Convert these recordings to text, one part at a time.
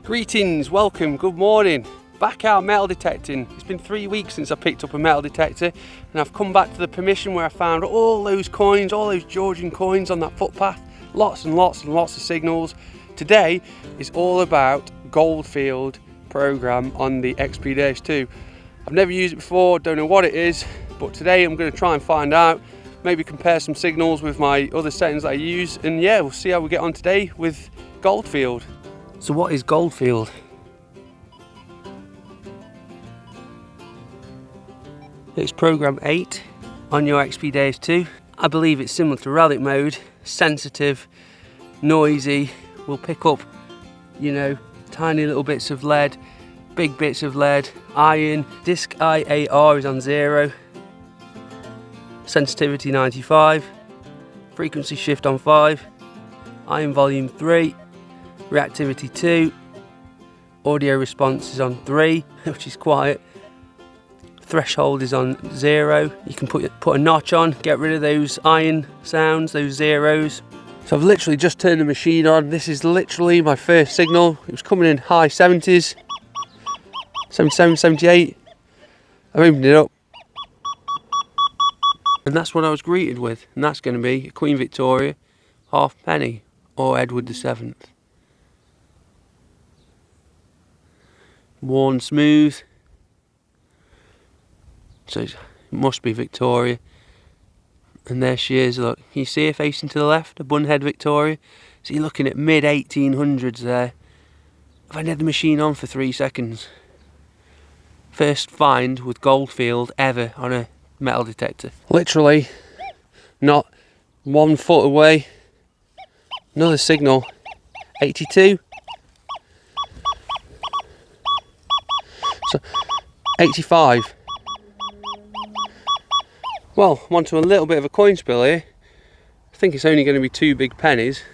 Greetings, welcome, good morning. Back out metal detecting. It's been 3 weeks since I picked up a metal detector and I've come back to the permission where I found all those coins, all those Georgian coins on that footpath. Lots and lots and lots of signals. Today is all about Goldfield program on the XP Deus 2. I've never used it before, don't know what it is, but today I'm going to try and find out, maybe compare some signals with my other settings that I use, and yeah, we'll see how we get on today with Goldfield. So what is Goldfield? It's program 8 on your XP Deus 2. I believe it's similar to relic mode, sensitive, noisy, will pick up, you know, tiny little bits of lead, big bits of lead, iron. Disc IAR is on 0, sensitivity 95, frequency shift on 5, iron volume 3, reactivity 2, audio response is on 3, which is quiet, threshold is on 0. You can put a notch on, get rid of those iron sounds, those zeros. So I've literally just turned the machine on. This is literally my first signal. It was coming in high 70s, 77, 78. I've opened it up. And that's what I was greeted with. And that's going to be a Queen Victoria, halfpenny, or Edward VII. Worn smooth. So it must be Victoria. And there she is, look. Can you see her facing to the left? A bunhead Victoria. So you're looking at mid 1800s there. I've only had the machine on for 3 seconds. First find with Goldfield ever on a metal detector. Literally not 1 foot away. Another signal. 82. So 85. Well, I'm onto a little bit of a coin spill here. I think it's only going to be 2 big pennies.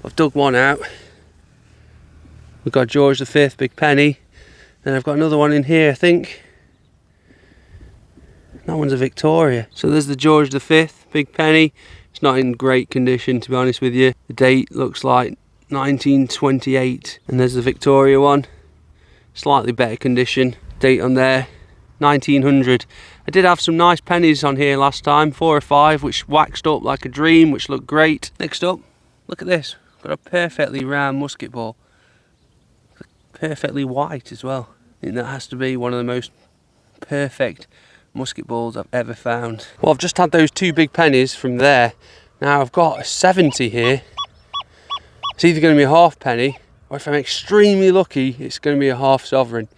I've dug one out. We've got George V big penny. Then I've got another one in here, I think. That one's a Victoria. So there's the George V big penny. It's not in great condition, to be honest with you. The date looks like 1928. And there's the Victoria one. Slightly better condition. Date on there, 1900. I did have some nice pennies on here last time, 4 or 5, which waxed up like a dream, which looked great. Next up, look at this. Got a perfectly round musket ball. Perfectly white as well. I think that has to be one of the most perfect musket balls I've ever found. Well, I've just had those 2 big pennies from there. Now I've got a 70 here. It's either going to be a half penny, or if I'm extremely lucky, it's going to be a half sovereign.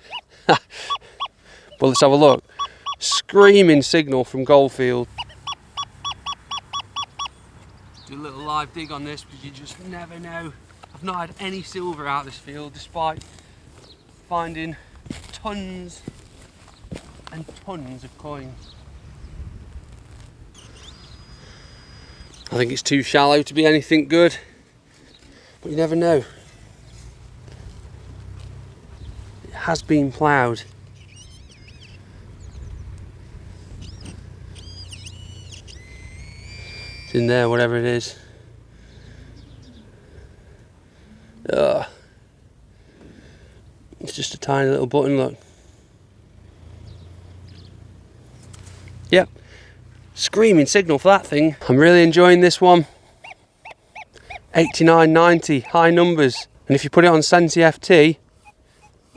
But let's have a look. Screaming signal from Goldfield. Do a little live dig on this because you just never know. I've not had any silver out of this field despite finding tons and tons of coins. I think it's too shallow to be anything good, but you never know. It has been ploughed. In there, whatever it is. Ugh. It's just a tiny little button, look. Yep. Screaming signal for that thing. I'm really enjoying this one. 89, 90, high numbers. And if you put it on Sensi FT,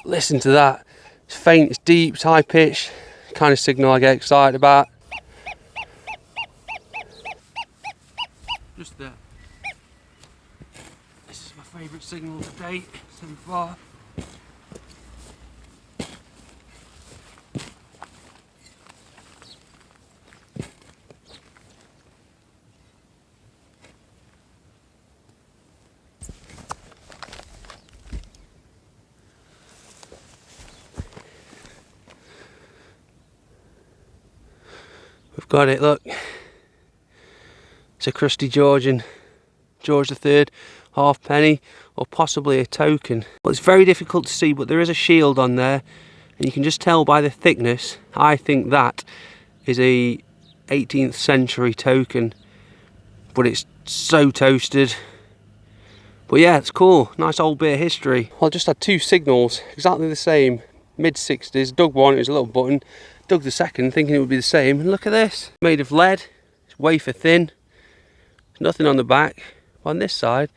listen to that. It's faint, it's deep, it's high pitch. Kind of signal I get excited about. Just there. This is my favourite signal to date so far. We've got it, look. It's a crusty Georgian, George III, halfpenny, or possibly a token. Well, it's very difficult to see, but there is a shield on there, and you can just tell by the thickness. I think that is a 18th century token, but it's so toasted. But But yeah, it's cool. Nice old bit of history. Well, I just had 2 signals, exactly the same, mid-60s. Dug one, it was a little button. Dug the second, thinking it would be the same. And look at this, made of lead. It's wafer thin. There's nothing on the back. On this side,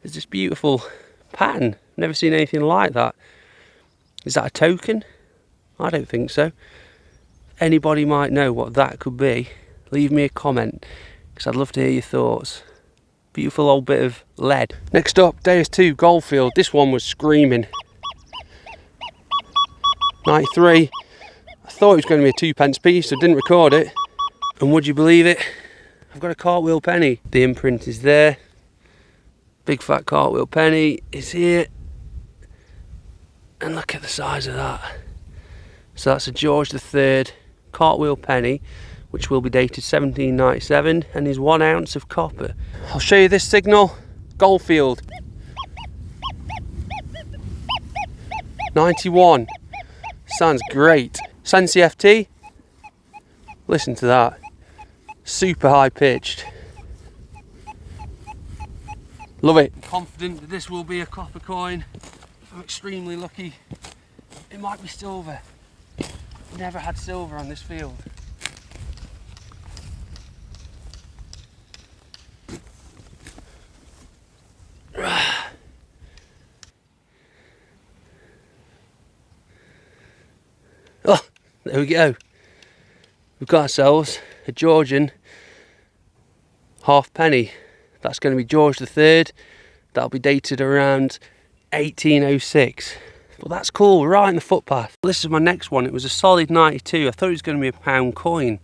there's this beautiful pattern. Never seen anything like that. Is that a token? I don't think so. Anybody might know what that could be. Leave me a comment, because I'd love to hear your thoughts. Beautiful old bit of lead. Next up, Deus 2 Goldfield. This one was screaming. 93. I thought it was going to be a 2p piece, so I didn't record it. And would you believe it? I've got a cartwheel penny. The imprint is there. Big fat cartwheel penny is here. And look at the size of that. So that's a George III cartwheel penny, which will be dated 1797 and is 1 ounce of copper. I'll show you this signal. Goldfield. 91. Sounds great. Sensi FT. Listen to that. Super high pitched. Love it. Confident that this will be a copper coin. I'm extremely lucky. It might be silver. Never had silver on this field. Oh, there we go. We've got ourselves a Georgian halfpenny. That's going to be George III. That'll be dated around 1806. But that's cool, right in the footpath. This is my next one. It was a solid 92. I thought it was going to be a pound coin,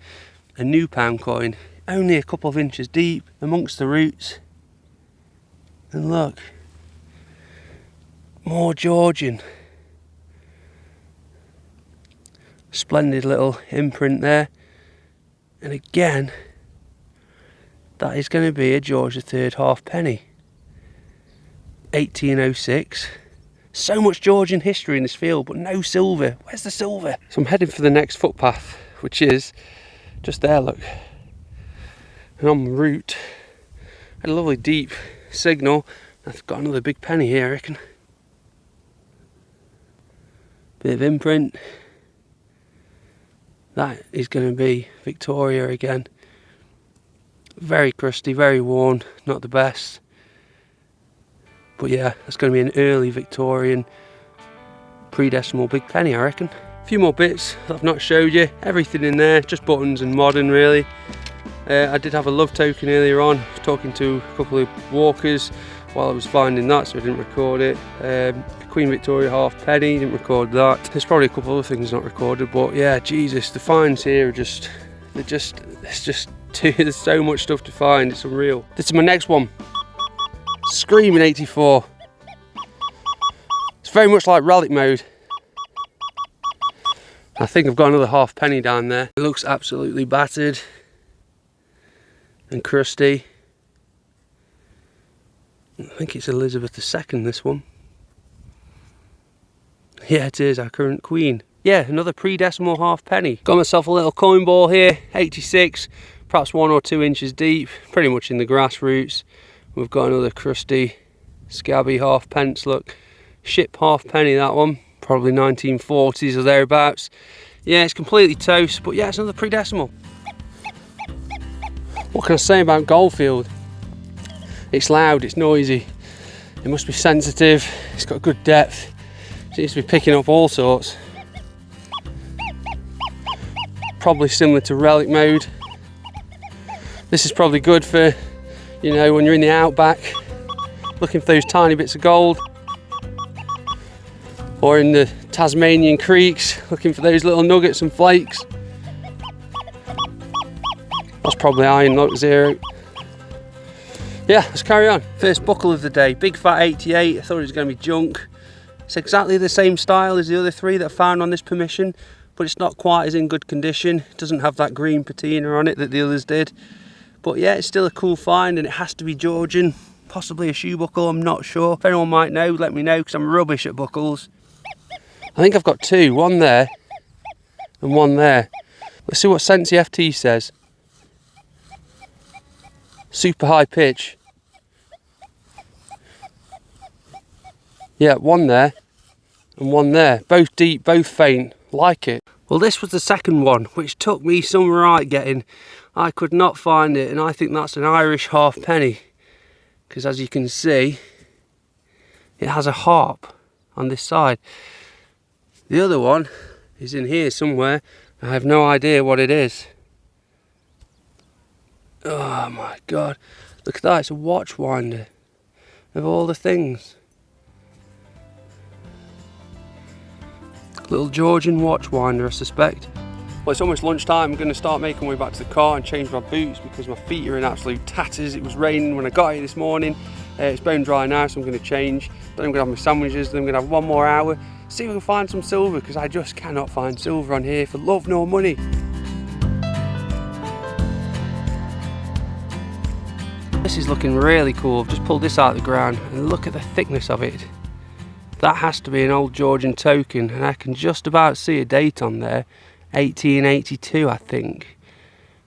a new pound coin. Only a couple of inches deep amongst the roots. And look, more Georgian. Splendid little imprint there. And again, that is going to be a George III halfpenny. 1806. So much Georgian history in this field, but no silver. Where's the silver? So I'm heading for the next footpath, which is just there, look. And on the route, a lovely deep signal. I've got another big penny here, I reckon. Bit of imprint. That is going to be Victoria again. Very crusty, very worn, not the best. But yeah, that's going to be an early Victorian pre-decimal big penny, I reckon. A few more bits that I've not showed you. Everything in there, just buttons and modern really. I did have a love token earlier on, talking to a couple of walkers while I was finding that, so I didn't record it. Queen Victoria halfpenny, didn't record that. There's probably a couple other things not recorded, but yeah, Jesus, the finds here are it's just there's so much stuff to find, it's unreal. This is my next one. Screaming 84. It's very much like relic mode. I think I've got another halfpenny down there. It looks absolutely battered and crusty. I think it's Elizabeth II, this one. Yeah, it is, our current queen. Yeah, another pre-decimal halfpenny. Got myself a little coin ball here, 86, perhaps 1 or 2 inches deep, pretty much in the grassroots. We've got another crusty, scabby halfpence, look. Ship halfpenny, that one. Probably 1940s or thereabouts. Yeah, it's completely toast, but yeah, it's another pre-decimal. What can I say about Goldfield? It's loud, it's noisy. It must be sensitive, it's got good depth. Seems to be picking up all sorts. Probably similar to relic mode. This is probably good for, you know, when you're in the outback looking for those tiny bits of gold, or in the Tasmanian creeks looking for those little nuggets and flakes. That's probably iron, look, 0. Yeah, let's carry on. First buckle of the day, big fat 88. I thought it was going to be junk. It's exactly the same style as the other 3 that I found on this permission, but it's not quite as in good condition. It doesn't have that green patina on it that the others did. But yeah, it's still a cool find, and it has to be Georgian, possibly a shoe buckle, I'm not sure. If anyone might know, let me know, because I'm rubbish at buckles. I think I've got 2, one there and one there. Let's see what Sensi FT says. Super high pitch. Yeah, one there and one there. Both deep, both faint. Like it. Well, this was the second one, which took me some right getting. I could not find it, and I think that's an Irish halfpenny. Because as you can see, it has a harp on this side. The other one is in here somewhere. I have no idea what it is. Oh my god. Look at that, it's a watch winder. Of all the things. Little Georgian watch winder, I suspect. Well, it's almost lunchtime. I'm going to start making my way back to the car and change my boots because my feet are in absolute tatters. It was raining when I got here this morning. It's bone dry now, so I'm going to change. Then I'm going to have my sandwiches. Then I'm going to have one more hour. See if we can find some silver, because I just cannot find silver on here for love nor money. This is looking really cool. I've just pulled this out of the ground and look at the thickness of it. That has to be an old Georgian token, and I can just about see a date on there. 1882, I think.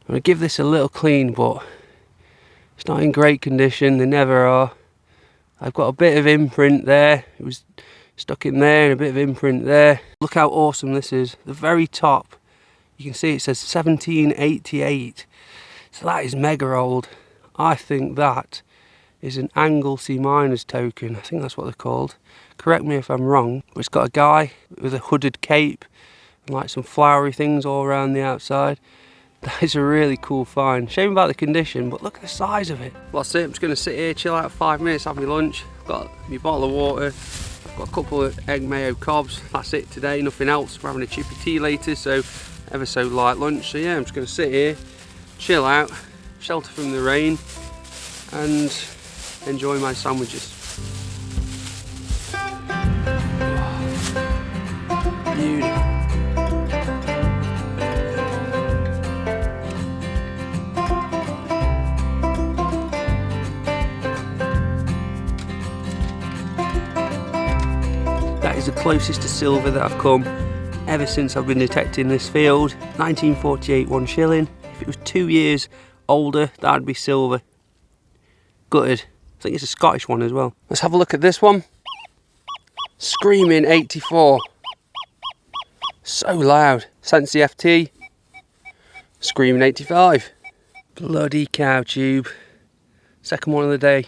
I'm going to give this a little clean, but it's not in great condition. They never are. I've got a bit of imprint there. It was stuck in there, and a bit of imprint there. Look how awesome this is. The very top, you can see it says 1788. So that is mega old. I think that is an Anglesey miners token. I think that's what they're called. Correct me if I'm wrong. But it's got a guy with a hooded cape and like some flowery things all around the outside. That is a really cool find. Shame about the condition, but look at the size of it. Well, that's it. I'm just going to sit here, chill out 5 minutes, have my lunch. I've got my bottle of water. I've got a couple of egg mayo cobs. That's it today, nothing else. We're having a chippy tea later, so ever so light lunch. So yeah, I'm just going to sit here, chill out, shelter from the rain, and enjoy my sandwiches. Beautiful. That is the closest to silver that I've come ever since I've been detecting this field. 1948, 1 shilling. If it was 2 years older, that'd be silver. Gutted. I think it's a Scottish one as well. Let's have a look at this one. Screaming 84. So loud. Sensi FT. Screaming 85. Bloody cow tube. Second one of the day.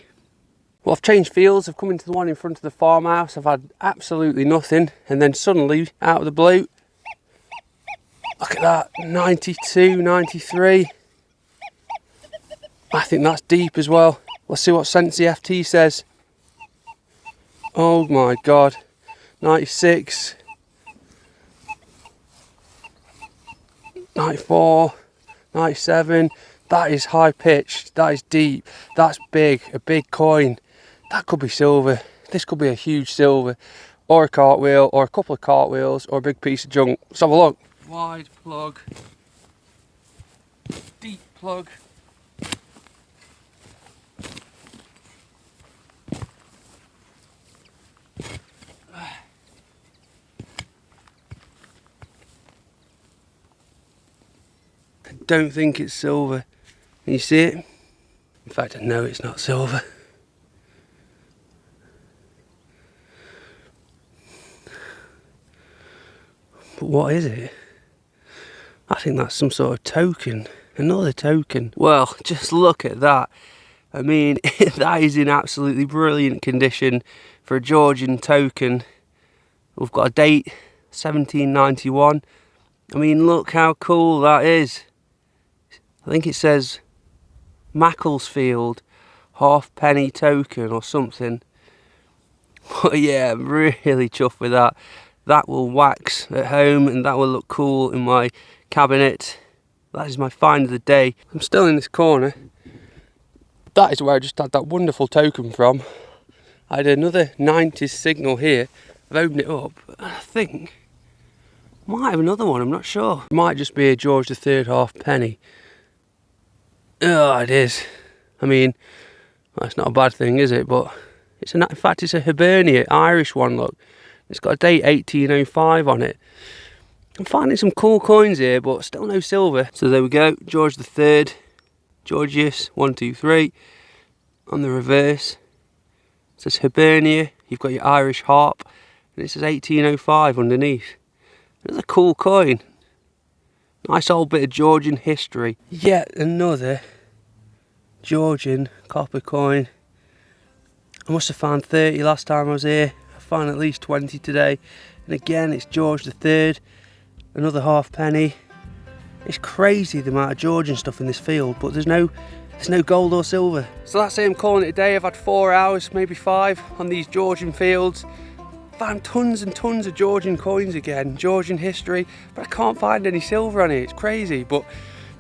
Well, I've changed fields. I've come into the one in front of the farmhouse. I've had absolutely nothing. And then suddenly, out of the blue, look at that. 92, 93. I think that's deep as well. Let's see what Sensi FT says. Oh my god. 96. 94. 97. That is high pitched. That is deep. That's big. A big coin. That could be silver. This could be a huge silver. Or a cartwheel. Or a couple of cartwheels. Or a big piece of junk. Let's have a look. Wide plug. Deep plug. I don't think it's silver. Can you see it? In fact, I know it's not silver. But what is it? I think that's some sort of token. Another token. Well, just look at that. I mean, that is in absolutely brilliant condition for a Georgian token. We've got a date, 1791. I mean, look how cool that is. I think it says Macclesfield halfpenny token or something. But yeah, I'm really chuffed with that. That will wax at home and that will look cool in my cabinet. That is my find of the day. I'm still in this corner. That is where I just had that wonderful token from. I had another 90s signal here. I've opened it up and I think I might have another one, I'm not sure. It might just be a George III halfpenny. Oh, it is. I mean, that's not a bad thing, is it? But it's in fact, it's a Hibernia, Irish one, look. It's got a date 1805 on it. I'm finding some cool coins here, but still no silver. So there we go, George III, Georgius, 1, 2, 3. On the reverse, it says Hibernia, you've got your Irish harp, and it says 1805 underneath. It's a cool coin. Nice old bit of Georgian history. Yet another Georgian copper coin. I must have found 30 last time I was here. I found at least 20 today. And again, it's George III, another halfpenny. It's crazy the amount of Georgian stuff in this field, but there's no gold or silver. So that's it, I'm calling it a day. I've had 4 hours, maybe 5, on these Georgian fields. Found tons and tons of Georgian coins again, Georgian history, but I can't find any silver on it. It's crazy. But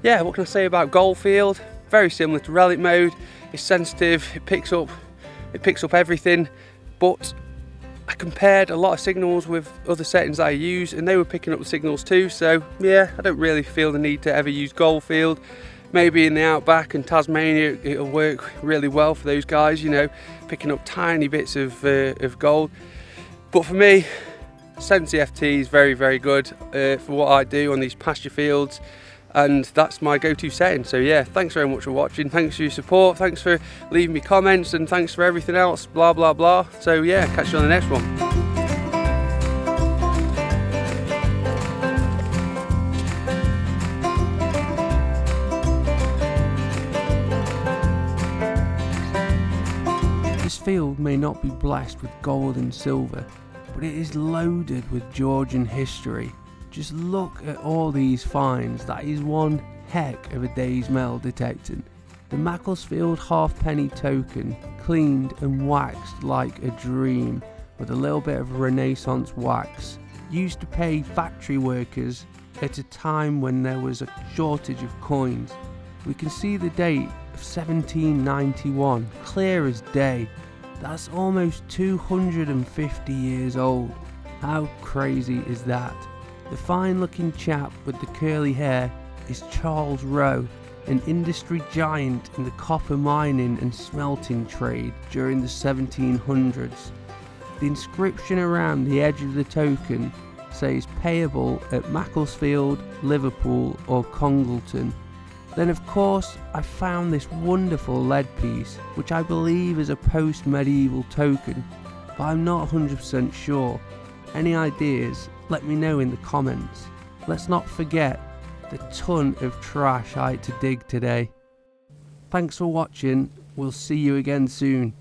yeah, what can I say about Goldfield? Very similar to relic mode. It's sensitive, it picks up everything, but I compared a lot of signals with other settings that I use, and they were picking up the signals too. So yeah, I don't really feel the need to ever use Goldfield. Maybe in the outback and Tasmania it'll work really well for those guys, you know, picking up tiny bits of gold. But for me, Sensi FT is very, very good for what I do on these pasture fields, and that's my go-to setting. So yeah, thanks very much for watching, thanks for your support, thanks for leaving me comments, and thanks for everything else, blah blah blah. So yeah, catch you on the next one. This field may not be blessed with gold and silver, but it is loaded with Georgian history. Just look at all these finds. That is one heck of a day's metal detecting. The Macclesfield halfpenny token, cleaned and waxed like a dream, with a little bit of Renaissance wax, used to pay factory workers at a time when there was a shortage of coins. We can see the date of 1791, clear as day. That's almost 250 years old. How crazy is that? The fine looking chap with the curly hair is Charles Rowe, an industry giant in the copper mining and smelting trade during the 1700s. The inscription around the edge of the token says payable at Macclesfield, Liverpool or Congleton. Then of course I found this wonderful lead piece, which I believe is a post-medieval token, but I'm not 100% sure. Any ideas? Let me know in the comments. Let's not forget the ton of trash I had to dig today. Thanks for watching, we'll see you again soon.